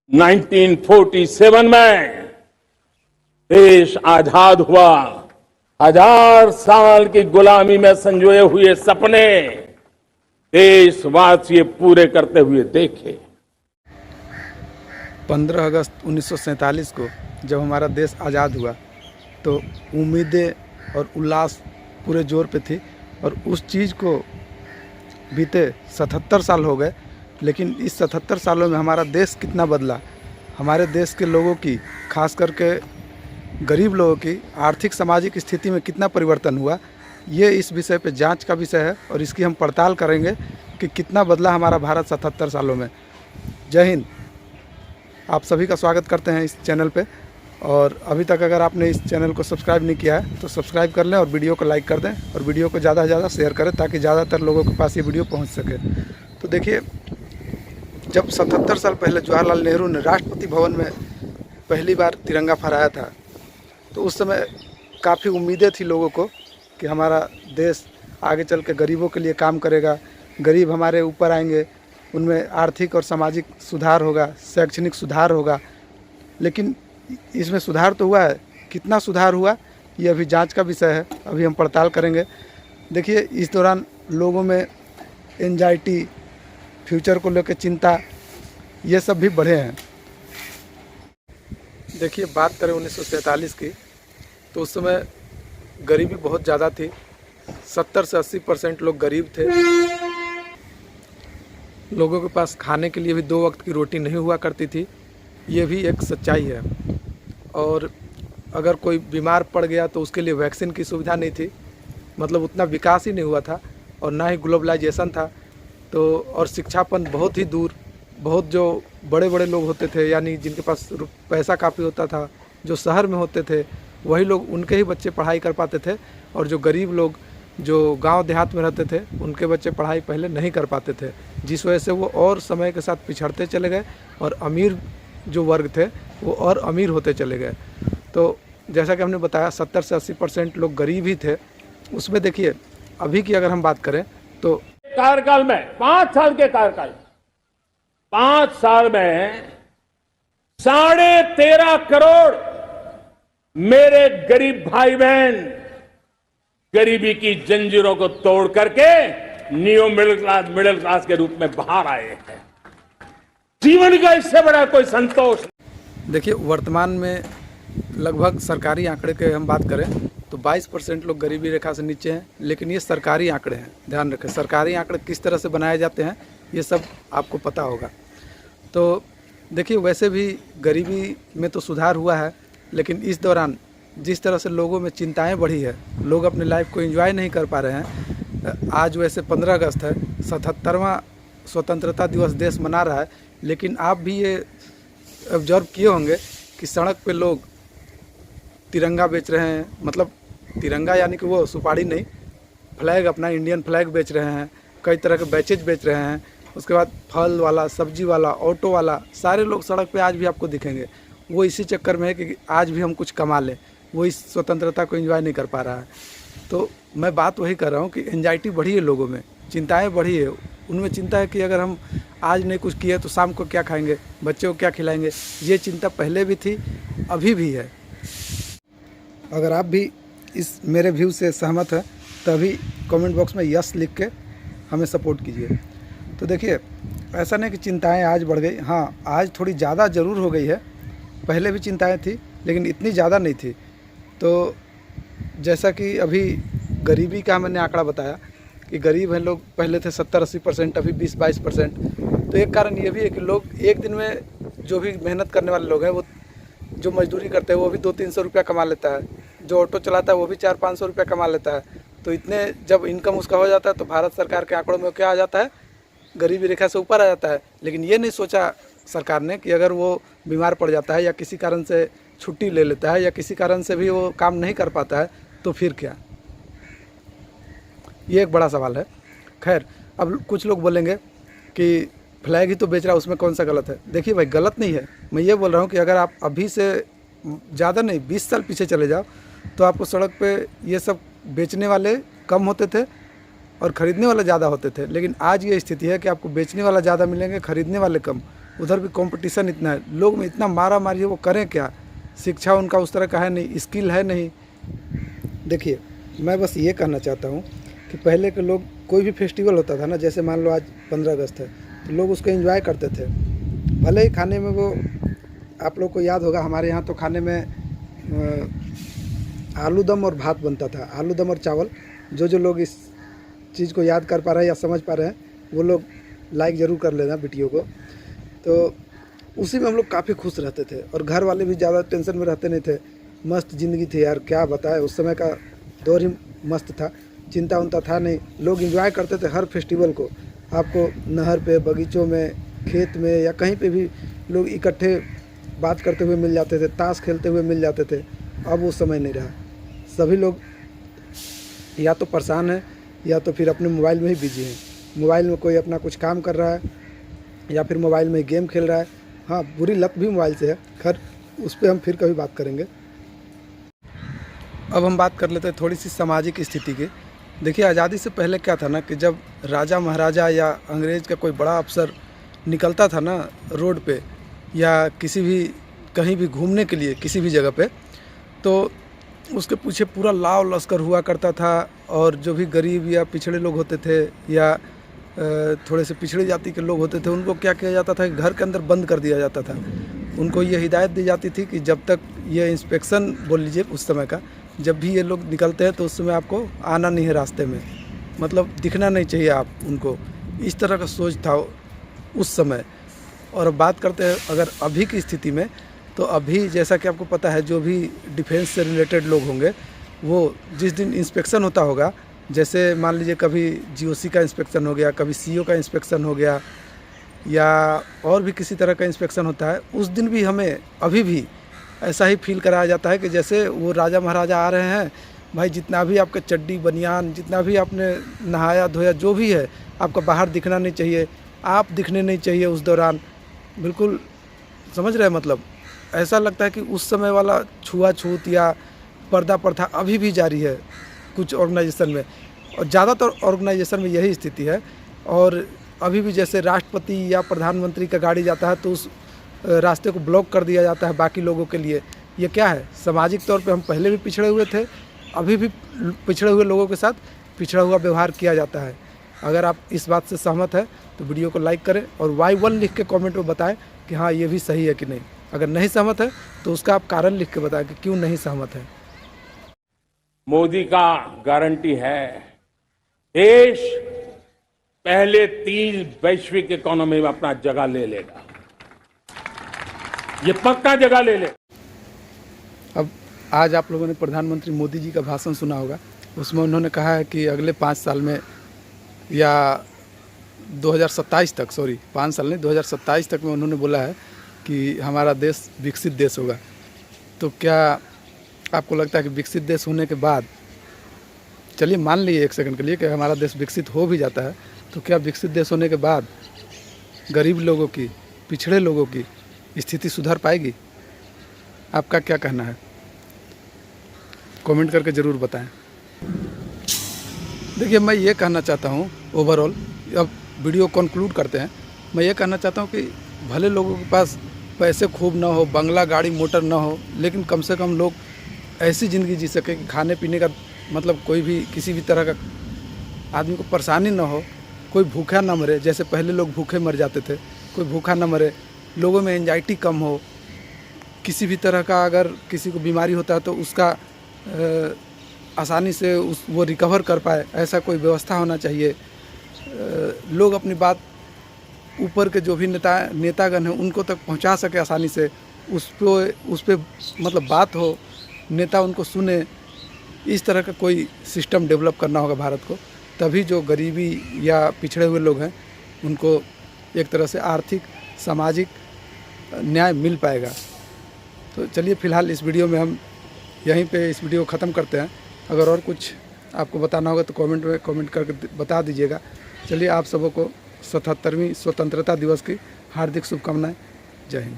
1947 में देश आजाद हुआ। 1000 साल की गुलामी में संजोए हुए सपने देशवासी पूरे करते हुए देखे। 15 अगस्त 1947 को जब हमारा देश आज़ाद हुआ तो उम्मीदें और उल्लास पूरे जोर पे थी, और उस चीज़ को बीते 77 साल हो गए। लेकिन इस 77 सालों में हमारा देश कितना बदला, हमारे देश के लोगों की, खास करके गरीब लोगों की आर्थिक सामाजिक स्थिति में कितना परिवर्तन हुआ, ये इस विषय पे जांच का विषय है और इसकी हम पड़ताल करेंगे कि कितना बदला हमारा भारत 77 सालों में। जय हिंद। आप सभी का स्वागत करते हैं इस चैनल पे, और अभी तक अगर आपने इस चैनल को सब्सक्राइब नहीं किया है तो सब्सक्राइब कर लें और वीडियो को लाइक कर दें और वीडियो को ज़्यादा से ज़्यादा शेयर करें ताकि ज़्यादातर लोगों के पास ये वीडियो पहुंच सके। तो देखिए, जब 77 साल पहले जवाहरलाल नेहरू ने राष्ट्रपति भवन में पहली बार तिरंगा फहराया था तो उस समय काफ़ी उम्मीदें थी लोगों को कि हमारा देश आगे चल के गरीबों के लिए काम करेगा, गरीब हमारे ऊपर आएंगे, उनमें आर्थिक और सामाजिक सुधार होगा, शैक्षणिक सुधार होगा। लेकिन इसमें सुधार तो हुआ है, कितना सुधार हुआ ये अभी जांच का विषय है, अभी हम पड़ताल करेंगे। देखिए, इस दौरान लोगों में एंजाइटी, फ्यूचर को लेकर चिंता, ये सब भी बढ़े हैं। देखिए, बात करें 1947 की तो उस समय गरीबी बहुत ज़्यादा थी। 70 से 80% लोग गरीब थे। लोगों के पास खाने के लिए भी 2 वक्त की रोटी नहीं हुआ करती थी, ये भी एक सच्चाई है। और अगर कोई बीमार पड़ गया तो उसके लिए वैक्सीन की सुविधा नहीं थी, मतलब उतना विकास ही नहीं हुआ था, और ना ही ग्लोबलाइजेशन था। तो और शिक्षापन बहुत ही दूर, बहुत जो बड़े बड़े लोग होते थे, यानी जिनके पास पैसा काफ़ी होता था, जो शहर में होते थे वही लोग, उनके ही बच्चे पढ़ाई कर पाते थे, और जो गरीब लोग जो गांव देहात में रहते थे उनके बच्चे पढ़ाई पहले नहीं कर पाते थे, जिस वजह से वो और समय के साथ पिछड़ते चले गए और अमीर जो वर्ग थे वो और अमीर होते चले गए। तो जैसा कि हमने बताया 70 से 80% लोग गरीब ही थे। उसमें देखिए, अभी की अगर हम बात करें तो कार्यकाल में 5 साल के कार्यकाल, 5 साल में 13.5 करोड़ मेरे गरीब भाई बहन गरीबी की जंजीरों को तोड़ करके न्यू मिडिल क्लास के रूप में बाहर आए हैं। जीवन का इससे बड़ा कोई संतोष। देखिए, वर्तमान में लगभग सरकारी आंकड़े के हम बात करें तो 22% लोग गरीबी रेखा से नीचे हैं, लेकिन ये सरकारी आंकड़े हैं। ध्यान रखें, सरकारी आंकड़े किस तरह से बनाए जाते हैं ये सब आपको पता होगा। तो देखिए, वैसे भी गरीबी में तो सुधार हुआ है, लेकिन इस दौरान जिस तरह से लोगों में चिंताएं बढ़ी है, लोग अपने लाइफ को एंजॉय नहीं कर पा रहे हैं। आज वैसे 15 अगस्त है, 77वां स्वतंत्रता दिवस देश मना रहा है, लेकिन आप भी ये ऑब्जर्व किए होंगे कि सड़क पे लोग तिरंगा बेच रहे हैं, मतलब तिरंगा यानी कि वो सुपारी नहीं, फ्लैग, अपना इंडियन फ्लैग बेच रहे हैं, कई तरह के बैचेज बेच रहे हैं। उसके बाद फल वाला, सब्जी वाला, ऑटो वाला, सारे लोग सड़क पे आज भी आपको दिखेंगे। वो इसी चक्कर में है कि आज भी हम कुछ कमा लें, वो इस स्वतंत्रता को एंजॉय नहीं कर पा रहा है। तो मैं बात वही कर रहा हूँ कि एंजाइटी बढ़ी है लोगों में, चिंताएं बढ़ी है। उनमें चिंता है कि अगर हम आज नहीं कुछ किए तो शाम को क्या खाएंगे, बच्चों को क्या खिलाएंगे। ये चिंता पहले भी थी, अभी भी है। अगर आप भी इस मेरे व्यू से सहमत हैं तो अभी कमेंट बॉक्स में यस लिख के हमें सपोर्ट कीजिए। तो देखिए, ऐसा नहीं कि चिंताएं आज बढ़ गई, हाँ आज थोड़ी ज़्यादा ज़रूर हो गई है, पहले भी चिंताएं थी लेकिन इतनी ज़्यादा नहीं थी। तो जैसा कि अभी गरीबी का मैंने आंकड़ा बताया कि गरीब हैं लोग, पहले थे 70-80%, अभी 20-22%। तो एक कारण ये भी है कि लोग एक दिन में, जो भी मेहनत करने वाले लोग हैं, वो जो मजदूरी करते हैं वो भी 200-300 रुपया कमा लेता है, जो ऑटो चलाता है वो भी 400-500 रुपया कमा लेता है। तो इतने जब इनकम उसका हो जाता है तो भारत सरकार के आंकड़ों में क्या आ जाता है, गरीबी रेखा से ऊपर आ जाता है। लेकिन ये नहीं सोचा सरकार ने कि अगर वो बीमार पड़ जाता है या किसी कारण से छुट्टी ले लेता है या किसी कारण से भी वो काम नहीं कर पाता है तो फिर क्या, ये एक बड़ा सवाल है। खैर, अब कुछ लोग बोलेंगे कि फ्लैग ही तो बेच रहा है, उसमें कौन सा गलत है। देखिए भाई, गलत नहीं है। मैं ये बोल रहा हूँ कि अगर आप अभी से ज़्यादा नहीं 20 साल पीछे चले जाओ तो आपको सड़क पे ये सब बेचने वाले कम होते थे और ख़रीदने वाले ज़्यादा होते थे। लेकिन आज ये स्थिति है कि आपको बेचने वाला ज़्यादा मिलेंगे, ख़रीदने वाले कम। उधर भी कंपटीशन इतना है, लोग में इतना मारा मारी है, वो करें क्या। शिक्षा उनका उस तरह का है नहीं, स्किल है नहीं। देखिए, मैं बस ये कहना चाहता हूँ कि पहले के लोग कोई भी फेस्टिवल होता था ना, जैसे मान लो आज 15 अगस्त है, तो लोग उसको एंजॉय करते थे। भले ही खाने में वो, आप लोग को याद होगा हमारे यहाँ तो खाने में आलू दम और भात बनता था, आलू दम और चावल। जो लोग इस चीज़ को याद कर पा रहे हैं या समझ पा रहे हैं, वो लोग लाइक ज़रूर कर लेना वीडियो को। तो उसी में हम लोग काफ़ी खुश रहते थे और घर वाले भी ज़्यादा टेंशन में रहते नहीं थे। मस्त ज़िंदगी थी यार, क्या बताए, उस समय का दौर ही मस्त था, चिंता उनता था नहीं। लोग एंजॉय करते थे हर फेस्टिवल को। आपको नहर पे, बगीचों में, खेत में या कहीं पे भी लोग इकट्ठे बात करते हुए मिल जाते थे, ताश खेलते हुए मिल जाते थे। अब वो समय नहीं रहा। सभी लोग या तो परेशान हैं या तो फिर अपने मोबाइल में ही बिजी हैं। मोबाइल में कोई अपना कुछ काम कर रहा है या फिर मोबाइल में गेम खेल रहा है। हाँ, बुरी लत भी मोबाइल से है, खैर उस पर हम फिर कभी बात करेंगे। अब हम बात कर लेते हैं थोड़ी सी सामाजिक स्थिति की। देखिए, आज़ादी से पहले क्या था ना कि जब राजा महाराजा या अंग्रेज़ का कोई बड़ा अफसर निकलता था ना रोड पे या किसी भी कहीं भी घूमने के लिए किसी भी जगह पे, तो उसके पीछे पूरा लाव लश्कर हुआ करता था। और जो भी गरीब या पिछड़े लोग होते थे या थोड़े से पिछड़ी जाति के लोग होते थे, उनको क्या किया जाता था कि घर के अंदर बंद कर दिया जाता था। उनको ये हिदायत दी जाती थी कि जब तक ये इंस्पेक्शन बोल लीजिए उस समय का, जब भी ये लोग निकलते हैं तो उस समय आपको आना नहीं है रास्ते में, मतलब दिखना नहीं चाहिए आप उनको। इस तरह का सोच था उस समय। और अब बात करते हैं अगर अभी की स्थिति में, तो अभी जैसा कि आपको पता है, जो भी डिफेंस से रिलेटेड लोग होंगे, वो जिस दिन इंस्पेक्शन होता होगा, जैसे मान लीजिए कभी जीओसी का इंस्पेक्शन हो गया, कभी सीओ का इंस्पेक्शन हो गया या और भी किसी तरह का इंस्पेक्शन होता है, उस दिन भी हमें अभी भी ऐसा ही फील कराया जाता है कि जैसे वो राजा महाराजा आ रहे हैं। भाई, जितना भी आपका चड्डी बनियान, जितना भी आपने नहाया धोया, जो भी है, आपका बाहर दिखना नहीं चाहिए, आप दिखने नहीं चाहिए उस दौरान। बिल्कुल समझ रहे हैं, मतलब ऐसा लगता है कि उस समय वाला छुआछूत या पर्दा प्रथा अभी भी जारी है कुछ ऑर्गेनाइजेशन में, और ज़्यादातर ऑर्गेनाइजेशन में यही स्थिति है। और अभी भी जैसे राष्ट्रपति या प्रधानमंत्री का गाड़ी जाता है तो उस रास्ते को ब्लॉक कर दिया जाता है बाकी लोगों के लिए। ये क्या है? सामाजिक तौर पे हम पहले भी पिछड़े हुए थे, अभी भी पिछड़े हुए लोगों के साथ पिछड़ा हुआ व्यवहार किया जाता है। अगर आप इस बात से सहमत है तो वीडियो को लाइक करें और Y1 लिख के कमेंट में बताएं कि हाँ, ये भी सही है कि नहीं। अगर नहीं सहमत है तो उसका आप कारण लिख के बताएं कि क्यों नहीं सहमत है। मोदी का गारंटी है, देश पहले 3 वैश्विक इकोनॉमी में अपना जगह ले लेगा, ये पक्का जगह ले ले। अब आज आप लोगों ने प्रधानमंत्री मोदी जी का भाषण सुना होगा, उसमें उन्होंने कहा है कि अगले 5 साल में या 2027 तक, 5 साल नहीं, 2027 तक में उन्होंने बोला है कि हमारा देश विकसित देश होगा। तो क्या आपको लगता है कि विकसित देश होने के बाद, चलिए मान लीजिए एक सेकंड के लिए कि हमारा देश विकसित हो भी जाता है, तो क्या विकसित देश होने के बाद गरीब लोगों की, पिछड़े लोगों की स्थिति सुधर पाएगी? आपका क्या कहना है? कमेंट करके ज़रूर बताएं। देखिए, मैं ये कहना चाहता हूँ ओवरऑल, अब वीडियो कंक्लूड करते हैं। मैं ये कहना चाहता हूँ कि भले लोगों के पास पैसे खूब ना हो, बंगला गाड़ी मोटर ना हो, लेकिन कम से कम लोग ऐसी ज़िंदगी जी सके कि खाने पीने का, मतलब कोई भी किसी भी तरह का आदमी को परेशानी ना हो, कोई भूखा ना मरे। जैसे पहले लोग भूखे मर जाते थे, कोई भूखा ना मरे, लोगों में एंजाइटी कम हो, किसी भी तरह का अगर किसी को बीमारी होता है तो उसका आसानी से वो रिकवर कर पाए, ऐसा कोई व्यवस्था होना चाहिए। लोग अपनी बात ऊपर के जो भी नेतागण हैं उनको तक पहुंचा सके आसानी से, उस पे मतलब बात हो, नेता उनको सुने। इस तरह का कोई सिस्टम डेवलप करना होगा भारत को, तभी जो गरीबी या पिछड़े हुए लोग हैं उनको एक तरह से आर्थिक, सामाजिक न्याय मिल पाएगा। तो चलिए, फ़िलहाल इस वीडियो में हम यहीं पे इस वीडियो को ख़त्म करते हैं। अगर और कुछ आपको बताना होगा तो कमेंट में कमेंट करके बता दीजिएगा। चलिए, आप सबों को 77वीं स्वतंत्रता दिवस की हार्दिक शुभकामनाएं। जय हिंद।